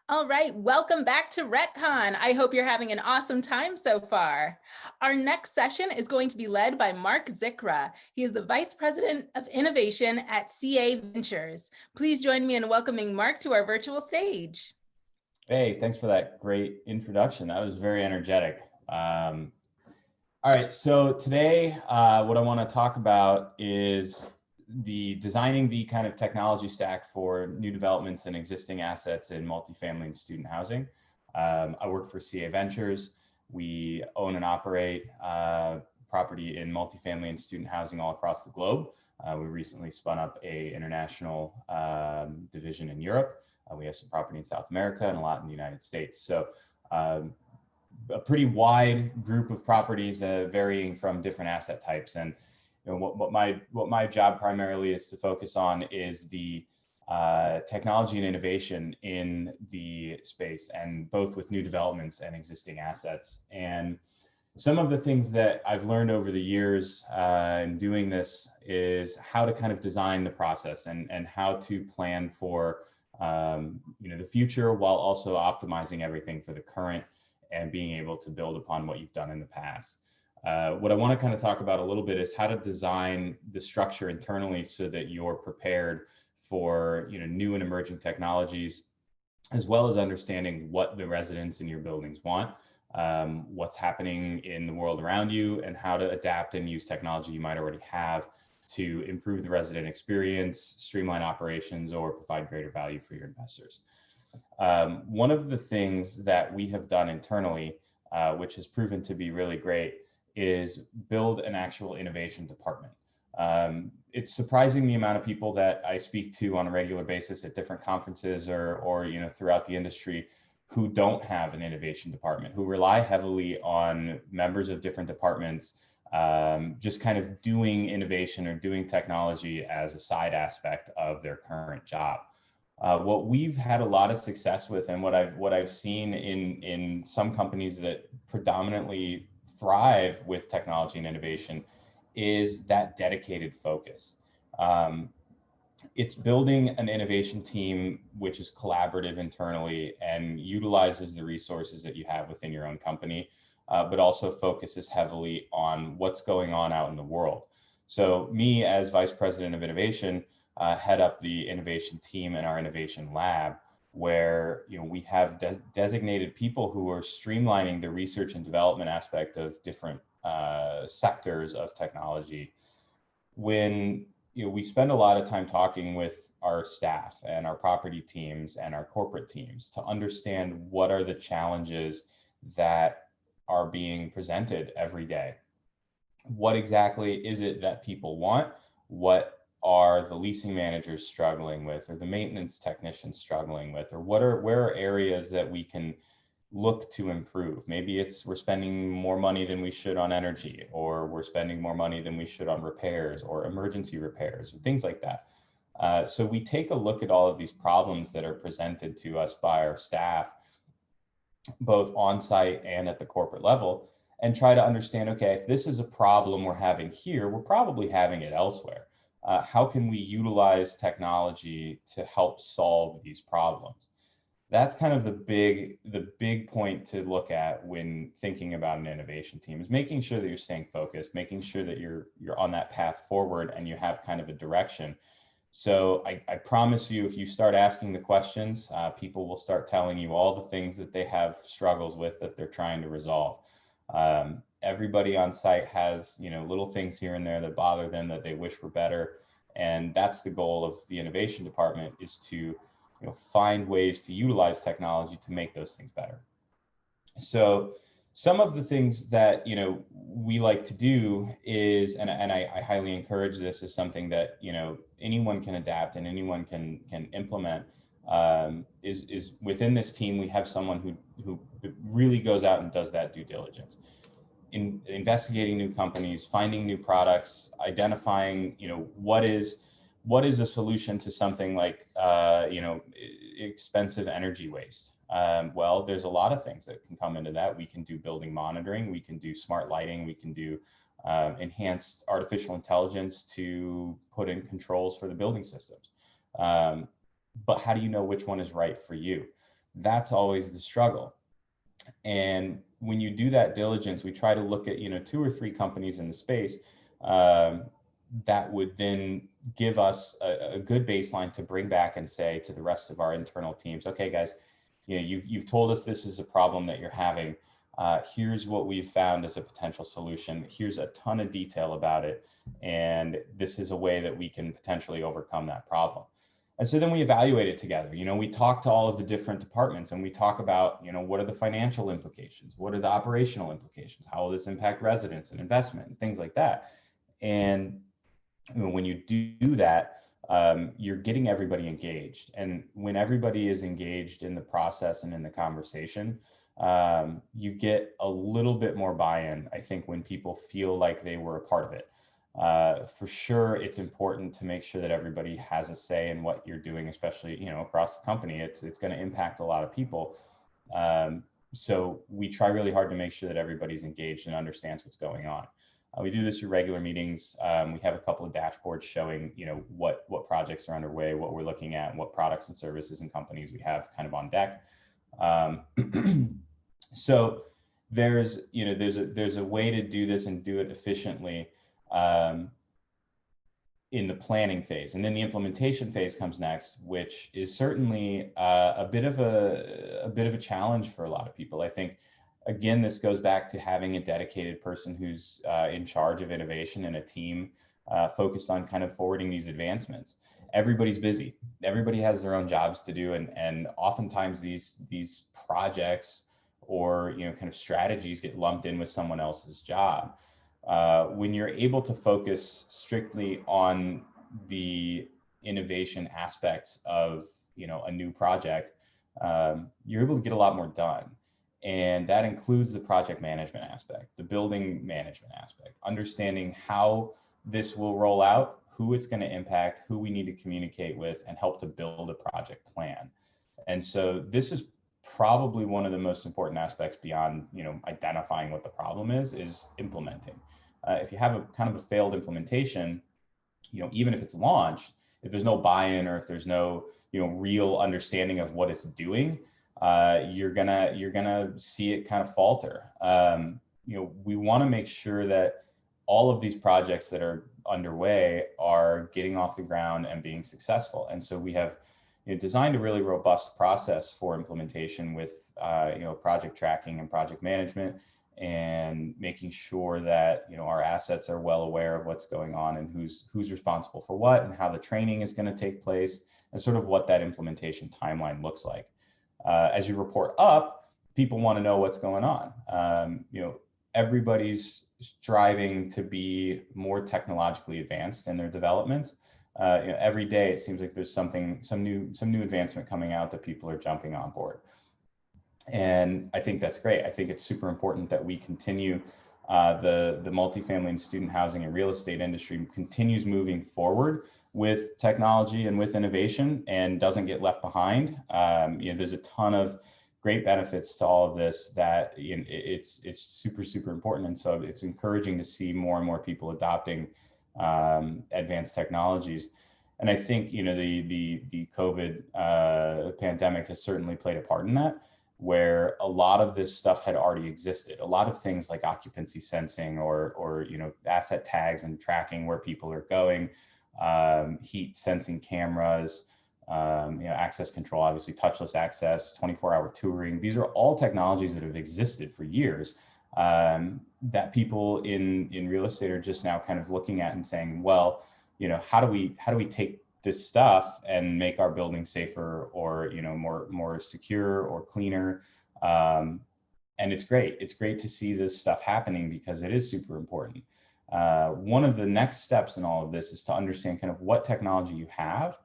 All right, welcome back to RETCON. I hope you're having an awesome time so far. Our next session is going to be led by Mark Zikra. He is the Vice President of Innovation at CA Ventures. Please join me in welcoming Mark to our virtual stage. Hey, thanks for that great introduction. That was very energetic. All right, so today what I want to talk about is designing the kind of technology stack for new developments and existing assets in multifamily and student housing. I work for CA Ventures. We own and operate property in multifamily and student housing all across the globe. We recently spun up a international division in Europe. We have some property in South America and a lot in the United States. So a pretty wide group of properties varying from different asset types. And what my job primarily is to focus on is the technology and innovation in the space, and both with new developments and existing assets. And some of the things that I've learned over the years in doing this is how to kind of design the process and how to plan for the future while also optimizing everything for the current and being able to build upon what you've done in the past. What I want to kind of talk about a little bit is how to design the structure internally so that you're prepared for new and emerging technologies, as well as understanding what the residents in your buildings want, what's happening in the world around you, and how to adapt and use technology you might already have to improve the resident experience, streamline operations, or provide greater value for your investors. One of the things that we have done internally, which has proven to be really great, is build an actual innovation department. It's surprising the amount of people that I speak to on a regular basis at different conferences or throughout the industry who don't have an innovation department, who rely heavily on members of different departments just kind of doing innovation or doing technology as a side aspect of their current job. What we've had a lot of success with, and what I've seen in some companies that predominantly thrive with technology and innovation, is that dedicated focus. It's building an innovation team which is collaborative internally and utilizes the resources that you have within your own company, but also focuses heavily on what's going on out in the world. So me, as Vice President of Innovation, head up the innovation team in our innovation lab, where we have designated people who are streamlining the research and development aspect of different sectors of technology. When we spend a lot of time talking with our staff and our property teams and our corporate teams to understand what are the challenges that are being presented every day. What exactly is it that people want? What are the leasing managers struggling with, or the maintenance technicians struggling with, or where are areas that we can look to improve? Maybe it's we're spending more money than we should on energy, or we're spending more money than we should on repairs or emergency repairs, or things like that. So we take a look at all of these problems that are presented to us by our staff, both on site and at the corporate level, and try to understand, okay, if this is a problem we're having here, we're probably having it elsewhere. How can we utilize technology to help solve these problems? That's kind of the big point to look at when thinking about an innovation team, is making sure that you're staying focused, making sure that you're on that path forward and you have kind of a direction. So I promise you, if you start asking the questions, people will start telling you all the things that they have struggles with that they're trying to resolve. Everybody on site has little things here and there that bother them that they wish were better, and that's the goal of the innovation department, is to find ways to utilize technology to make those things better. So some of the things that we like to do is, and I highly encourage this, is something that anyone can adapt and anyone can implement. Is within this team we have someone who really goes out and does that due diligence in investigating new companies, finding new products, identifying what is a solution to something like expensive energy waste. Well, there's a lot of things that can come into that. We can do building monitoring, we can do smart lighting, we can do enhanced artificial intelligence to put in controls for the building systems. But how do you know which one is right for you? That's always the struggle. And when you do that diligence, we try to look at, 2 or 3 companies in the space that would then give us a good baseline to bring back and say to the rest of our internal teams, okay, guys, you've told us this is a problem that you're having. Here's what we've found as a potential solution. Here's a ton of detail about it. And this is a way that we can potentially overcome that problem. And so then we evaluate it together. We talk to all of the different departments and we talk about, what are the financial implications? What are the operational implications? How will this impact residents and investment and things like that? And when you do that, you're getting everybody engaged. And when everybody is engaged in the process and in the conversation, you get a little bit more buy-in, I think, when people feel like they were a part of it. For sure, it's important to make sure that everybody has a say in what you're doing, especially, across the company. It's going to impact a lot of people. So we try really hard to make sure that everybody's engaged and understands what's going on. We do this through regular meetings. We have a couple of dashboards showing, what projects are underway, what we're looking at, and what products and services and companies we have kind of on deck. So there's a way to do this and do it efficiently in the planning phase. And then the implementation phase comes next, which is certainly a bit of a challenge for a lot of people. I think, again, this goes back to having a dedicated person who's in charge of innovation and a team focused on kind of forwarding these advancements. Everybody's busy. Everybody has their own jobs to do. And oftentimes these projects or, kind of strategies get lumped in with someone else's job. When you're able to focus strictly on the innovation aspects of, a new project, you're able to get a lot more done. And that includes the project management aspect, the building management aspect, understanding how this will roll out, who it's going to impact, who we need to communicate with, and help to build a project plan. And so this is probably one of the most important aspects beyond, identifying what the problem is implementing. If you have a kind of a failed implementation, even if it's launched, if there's no buy-in or if there's no, real understanding of what it's doing, you're gonna see it kind of falter. We want to make sure that all of these projects that are underway are getting off the ground and being successful. And so we have designed a really robust process for implementation with project tracking and project management, and making sure that our assets are well aware of what's going on and who's responsible for what, and how the training is going to take place, and sort of what that implementation timeline looks like. As you report up, people want to know what's going on. Everybody's striving to be more technologically advanced in their developments. Every day it seems like there's some new advancement coming out that people are jumping on board. And I think that's great. I think it's super important that we continue the multifamily and student housing and real estate industry continues moving forward with technology and with innovation and doesn't get left behind. There's a ton of great benefits to all of this that it's super, super important. And so it's encouraging to see more and more people adopting advanced technologies. And I think, the COVID pandemic has certainly played a part in that, where a lot of this stuff had already existed. A lot of things like occupancy sensing or asset tags and tracking where people are going, heat sensing cameras, access control, obviously touchless access, 24-hour touring. These are all technologies that have existed for years, that people in real estate are just now kind of looking at and saying, well, how do we take this stuff and make our buildings safer or more secure or cleaner? And it's great to see this stuff happening because it is super important. One of the next steps in all of this is to understand kind of what technology you have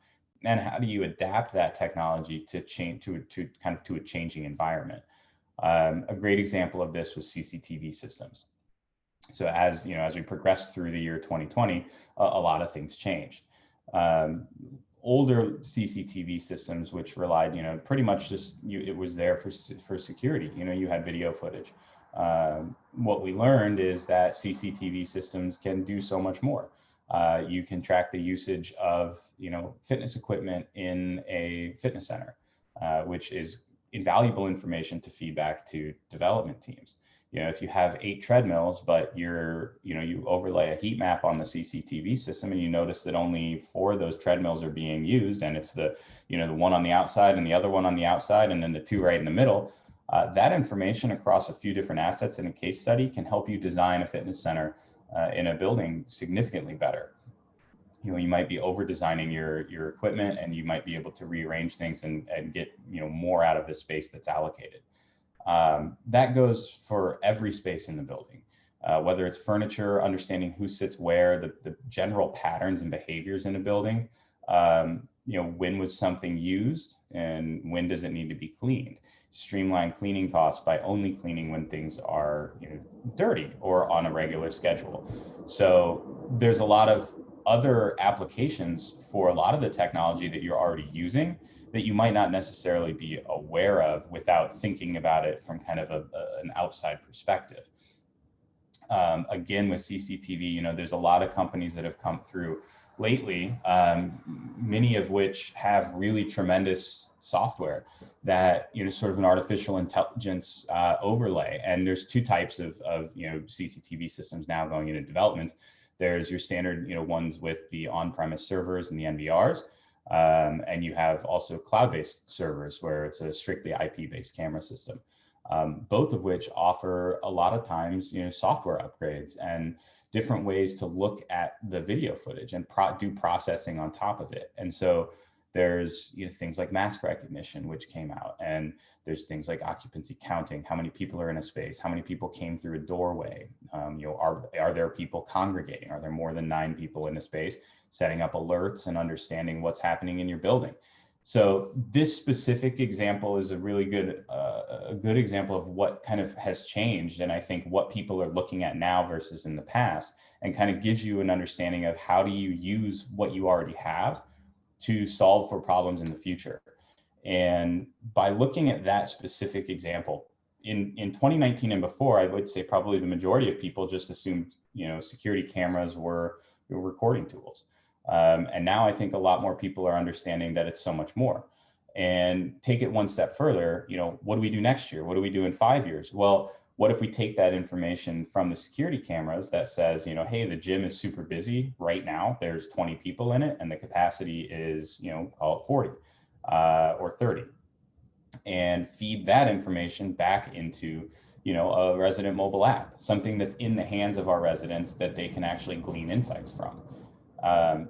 and how do you adapt that technology to change to a changing environment. A great example of this was CCTV systems. So as we progressed through the year 2020, a lot of things changed. Older CCTV systems, which relied, pretty much just it was there for security. You had video footage. What we learned is that CCTV systems can do so much more. You can track the usage of fitness equipment in a fitness center, which is invaluable information to feed back to development teams. If you have 8 treadmills, but you overlay a heat map on the CCTV system and you notice that only 4 of those treadmills are being used, and it's the one on the outside and the other one on the outside, and then the 2 right in the middle, that information across a few different assets in a case study can help you design a fitness center in a building significantly better. You might be over designing your equipment, and you might be able to rearrange things and get more out of the space that's allocated. That goes for every space in the building, whether it's furniture, understanding who sits where, the general patterns and behaviors in a building. When was something used and when does it need to be cleaned? Streamline cleaning costs by only cleaning when things are dirty or on a regular schedule. So there's a lot of other applications for a lot of the technology that you're already using that you might not necessarily be aware of without thinking about it from kind of an outside perspective. Again, with CCTV, there's a lot of companies that have come through lately, many of which have really tremendous software that, sort of an artificial intelligence overlay. And there's 2 types of CCTV systems now going into development. There's your standard, ones with the on-premise servers and the NVRs. And you have also cloud-based servers where it's a strictly IP-based camera system, both of which offer a lot of times, software upgrades and different ways to look at the video footage and do processing on top of it. And so there's things like mask recognition, which came out, and there's things like occupancy counting, how many people are in a space, how many people came through a doorway, are there people congregating, are there more than 9 people in a space, setting up alerts and understanding what's happening in your building. So this specific example is a really good example of what kind of has changed, and I think what people are looking at now versus in the past, and kind of gives you an understanding of how do you use what you already have to solve for problems in the future. And by looking at that specific example, in 2019 and before, I would say probably the majority of people just assumed, security cameras were recording tools. And now I think a lot more people are understanding that it's so much more. And take it one step further, what do we do next year? What do we do in 5 years? Well, what if we take that information from the security cameras that says, hey, the gym is super busy right now, there's 20 people in it, and the capacity is, call it 40 or 30, and feed that information back into, a resident mobile app, something that's in the hands of our residents that they can actually glean insights from.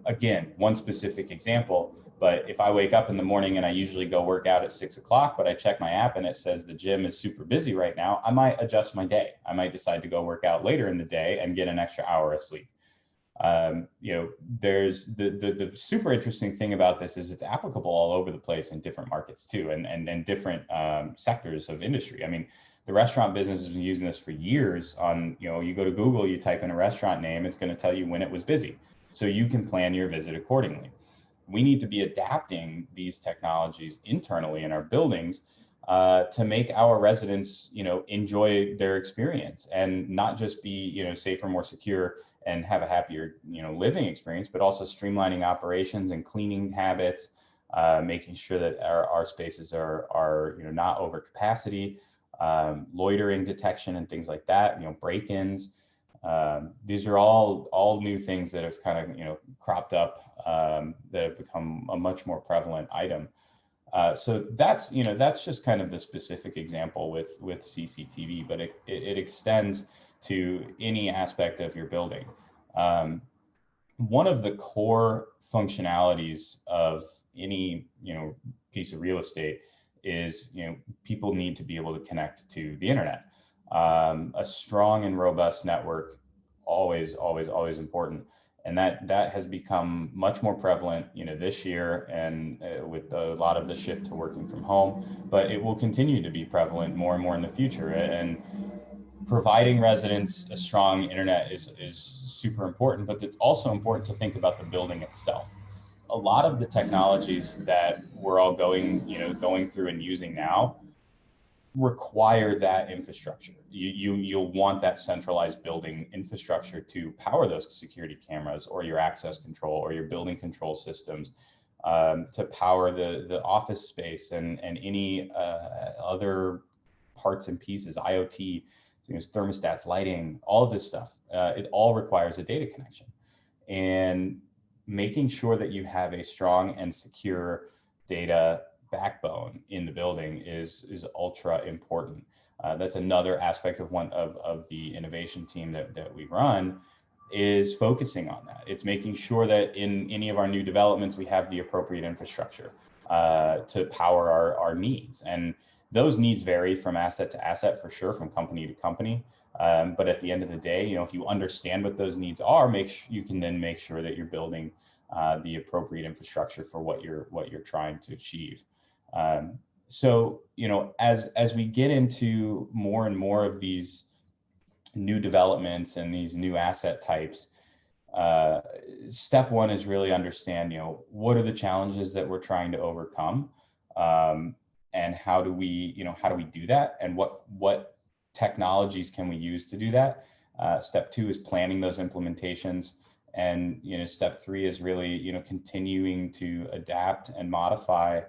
Again, one specific example, but if I wake up in the morning and I usually go work out at 6 o'clock, but I check my app and it says the gym is super busy right now, I might adjust my day. I might decide to go work out later in the day and get an extra hour of sleep. There's the super interesting thing about this is it's applicable all over the place in different markets too, and different sectors of industry. I mean, the restaurant business has been using this for years on, you go to Google, you type in a restaurant name, it's going to tell you when it was busy, so you can plan your visit accordingly. We need to be adapting these technologies internally in our buildings to make our residents, enjoy their experience and not just be, safer, more secure, and have a happier, living experience, but also streamlining operations and cleaning habits, making sure that our spaces are not over capacity, loitering detection and things like that, break-ins. These are all new things that have kind of, cropped up, that have become a much more prevalent item. So that's just kind of the specific example with CCTV, but it extends to any aspect of your building. One of the core functionalities of any, piece of real estate is, people need to be able to connect to the internet. A strong and robust network, always important. And that has become much more prevalent, this year, and with a lot of the shift to working from home, but it will continue to be prevalent more and more in the future. And providing residents a strong internet is super important, but it's also important to think about the building itself. A lot of the technologies that we're all going through and using now require that infrastructure. You'll want that centralized building infrastructure to power those security cameras or your access control or your building control systems. to power the office space and any other parts and pieces, IoT, thermostats, lighting, all of this stuff. It all requires a data connection. And making sure that you have a strong and secure data backbone in the building is ultra important. That's another aspect of the innovation team that we run, is focusing on that. It's making sure that in any of our new developments, we have the appropriate infrastructure to power our needs. And those needs vary from asset to asset, for sure, from company to company. But at the end of the day, if you understand what those needs are, you can then make sure that you're building the appropriate infrastructure for what you're trying to achieve. So, as we get into more and more of these new developments and these new asset types, step one is really understand, what are the challenges that we're trying to overcome, and how do we do that, and what technologies can we use to do that. Step two is planning those implementations, and step three is really continuing to adapt and modify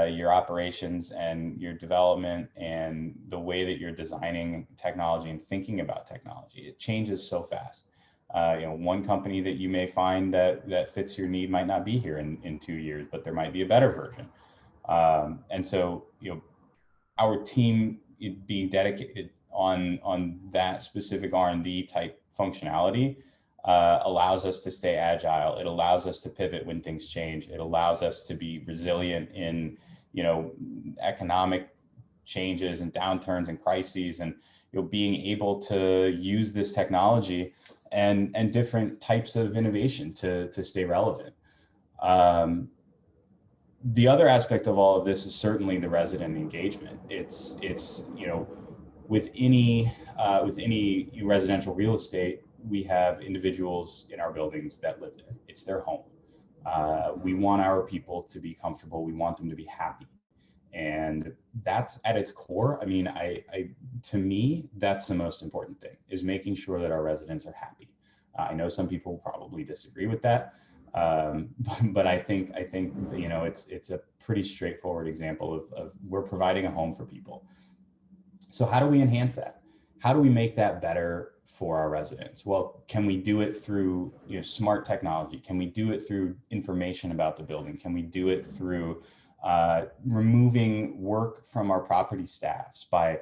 your operations and your development and the way that you're designing technology and thinking about technology. It changes so fast. One company that you may find that fits your need might not be here in 2 years, but there might be a better version. And so, our team being dedicated on that specific R&D type functionality allows us to stay agile. It allows us to pivot when things change. It allows us to be resilient in, economic changes and downturns and crises, and being able to use this technology and different types of innovation to stay relevant. The other aspect of all of this is certainly the resident engagement. It's with any residential real estate, we have individuals in our buildings that live there. It's their home. We want our people to be comfortable. We want them to be happy. And that's at its core. I mean, to me, that's the most important thing, is making sure that our residents are happy. I know some people probably disagree with that. But I think it's a pretty straightforward example of we're providing a home for people. So how do we enhance that? How do we make that better for our residents? Well, can we do it through smart technology? Can we do it through information about the building? Can we do it through removing work from our property staffs by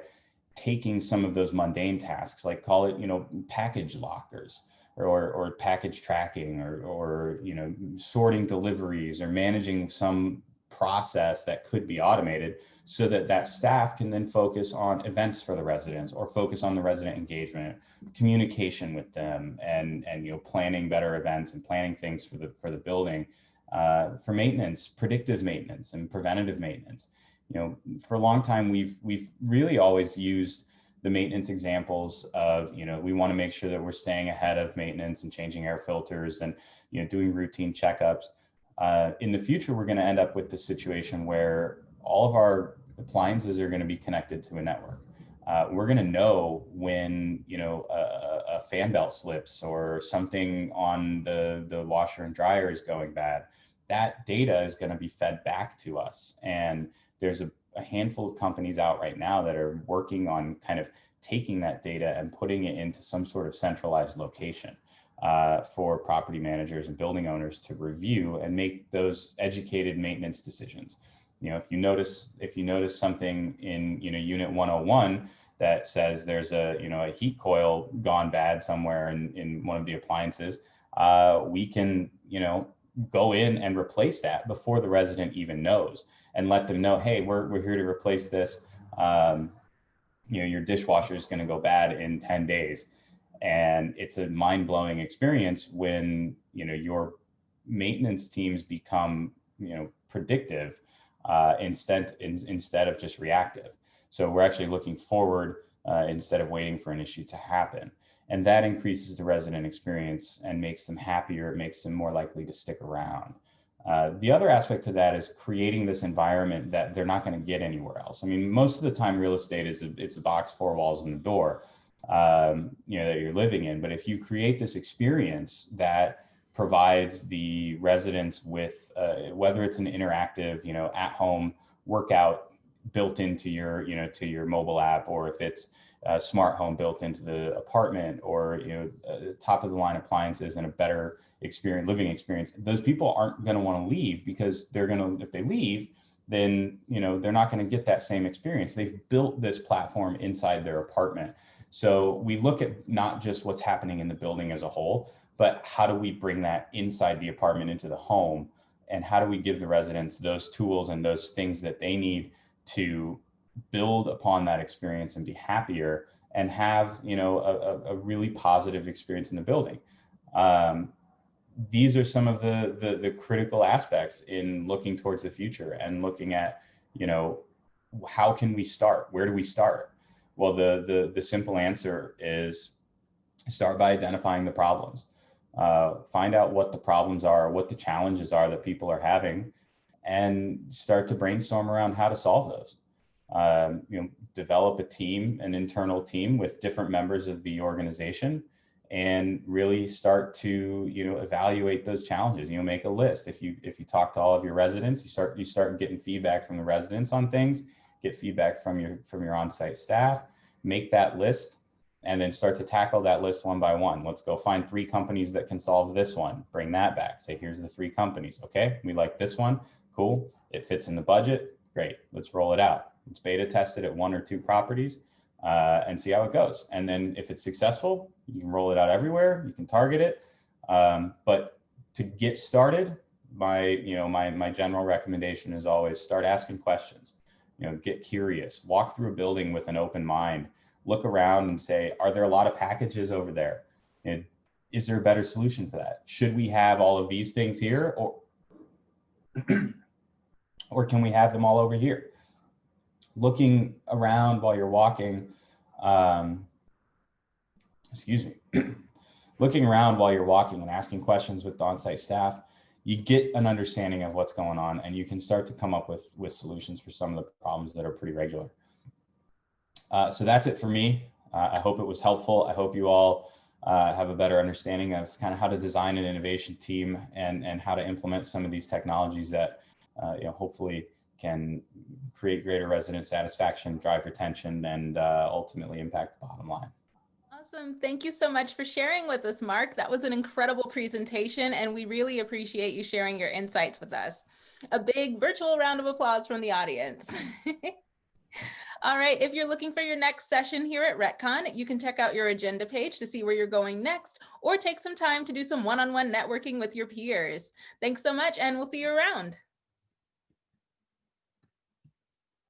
taking some of those mundane tasks, like call it package lockers or package tracking or sorting deliveries or managing some process that could be automated, so that staff can then focus on events for the residents, or focus on the resident engagement, communication with them, and planning better events and planning things for the building, for maintenance, predictive maintenance and preventative maintenance. For a long time, we've really always used the maintenance examples of, we want to make sure that we're staying ahead of maintenance and changing air filters and, doing routine checkups. In the future, we're going to end up with the situation where all of our appliances are going to be connected to a network. We're going to know when, a fan belt slips or something on the washer and dryer is going bad. That data is going to be fed back to us. And there's a handful of companies out right now that are working on kind of taking that data and putting it into some sort of centralized location for property managers and building owners to review and make those educated maintenance decisions. If you notice something in unit 101 that says there's a heat coil gone bad somewhere in one of the appliances, we can go in and replace that before the resident even knows, and let them know, hey, we're here to replace this. Your dishwasher is going to go bad in 10 days. And it's a mind-blowing experience when your maintenance teams become predictive instead of just reactive. So we're actually looking forward instead of waiting for an issue to happen. And that increases the resident experience and makes them happier. It makes them more likely to stick around. The other aspect to that is creating this environment that they're not going to get anywhere else. I mean, most of the time, real estate it's a box, 4 walls, and a door, that you're living in. But if you create this experience that provides the residents with, whether it's an interactive, at-home workout built into your, to your mobile app, or if it's a smart home built into the apartment, or, top of the line appliances and a better living experience. Those people aren't going to want to leave, because if they leave, then, they're not going to get that same experience. They've built this platform inside their apartment. So we look at not just what's happening in the building as a whole, but how do we bring that inside the apartment into the home? And how do we give the residents those tools and those things that they need to build upon that experience and be happier and have, a really positive experience in the building? These are some of the critical aspects in looking towards the future and looking at, how can we start? Where do we start? Well, the simple answer is start by identifying the problems. Find out what the problems are, what the challenges are that people are having, and start to brainstorm around how to solve those. Develop a team, an internal team with different members of the organization, and really start to, evaluate those challenges. Make a list. If you talk to all of your residents, you start getting feedback from the residents on things, get feedback from your on-site staff, make that list, and then start to tackle that list one by one. Let's go find 3 companies that can solve this one. Bring that back. Say, here's the 3 companies. Okay, we like this one. Cool. It fits in the budget. Great. Let's roll it out. Let's beta test it at 1 or 2 properties and see how it goes. And then if it's successful, you can roll it out everywhere. You can target it. But to get started, my general recommendation is always start asking questions. Get curious. Walk through a building with an open mind. Look around and say, are there a lot of packages over there? Is there a better solution for that? Should we have all of these things here, or can we have them all over here? Looking around while you're walking, looking around while you're walking and asking questions with the on-site staff, you get an understanding of what's going on, and you can start to come up with solutions for some of the problems that are pretty regular. So that's it for me. I hope it was helpful. I hope you all have a better understanding of kind of how to design an innovation team and how to implement some of these technologies that hopefully can create greater resident satisfaction, drive retention, and ultimately impact the bottom line. Awesome. Thank you so much for sharing with us, Mark. That was an incredible presentation, and we really appreciate you sharing your insights with us. A big virtual round of applause from the audience. All right, if you're looking for your next session here at RETCON, you can check out your agenda page to see where you're going next, or take some time to do some one-on-one networking with your peers. Thanks so much, and we'll see you around.